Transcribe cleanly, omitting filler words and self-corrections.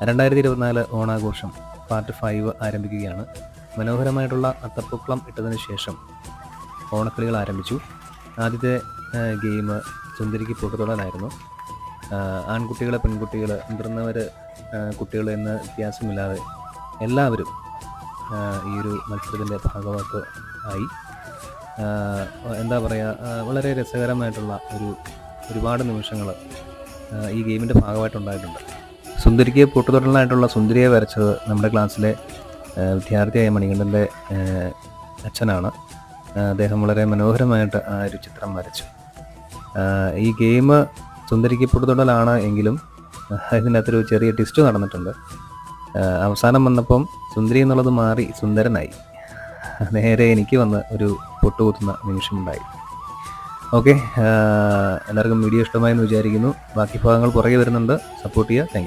2024 ഓണാഘോഷം പാർട്ട് 5 ആരംഭിക്കുകയാണ്. മനോഹരമായിട്ടുള്ള അത്തപ്പൂക്കളം ഇട്ടതിന് ശേഷം ഓണക്കളികൾ ആരംഭിച്ചു. ആദ്യത്തെ ഗെയിം സുന്ദരിക്ക് പൊട്ടുതൊടലായിരുന്നു. ആൺകുട്ടികൾ, പെൺകുട്ടികൾ, മുതിർന്നവർ, കുട്ടികൾ എന്ന വ്യത്യാസമില്ലാതെ എല്ലാവരും ഈ ഒരു മത്സരത്തിൻ്റെ ഭാഗമാക്ക് ആയി. എന്താ പറയുക, വളരെ രസകരമായിട്ടുള്ള ഒരുപാട് നിമിഷങ്ങൾ ഈ ഗെയിമിൻ്റെ ഭാഗമായിട്ടുണ്ടായിട്ടുണ്ട്. സുന്ദരിക്ക് പൊട്ടുതൊടലായിട്ടുള്ള സുന്ദരിയെ വരച്ചത് നമ്മുടെ ക്ലാസ്സിലെ വിദ്യാർത്ഥിയായ മണികണ്ഠൻ്റെ അച്ഛനാണ്. അദ്ദേഹം വളരെ മനോഹരമായിട്ട് ആ ഒരു ചിത്രം വരച്ചു. ഈ ഗെയിം സുന്ദരിക്ക് പൊട്ടുതൊടലാണ് എങ്കിലും അതിനകത്തൊരു ചെറിയ ട്വിസ്റ്റ് നടന്നിട്ടുണ്ട്. അവസാനം വന്നപ്പം സുന്ദരി എന്നുള്ളത് മാറി സുന്ദരനായി. നേരെ എനിക്ക് വന്ന് ഒരു പൊട്ടുകുത്തുന്ന നിമിഷമുണ്ടായി. ഓക്കെ, എല്ലാവർക്കും വീഡിയോ ഇഷ്ടമായെന്ന് വിചാരിക്കുന്നു. ബാക്കി ഭാഗങ്ങൾ പുറകെ വരുന്നുണ്ട്. സപ്പോർട്ട് ചെയ്യുക. Thank you.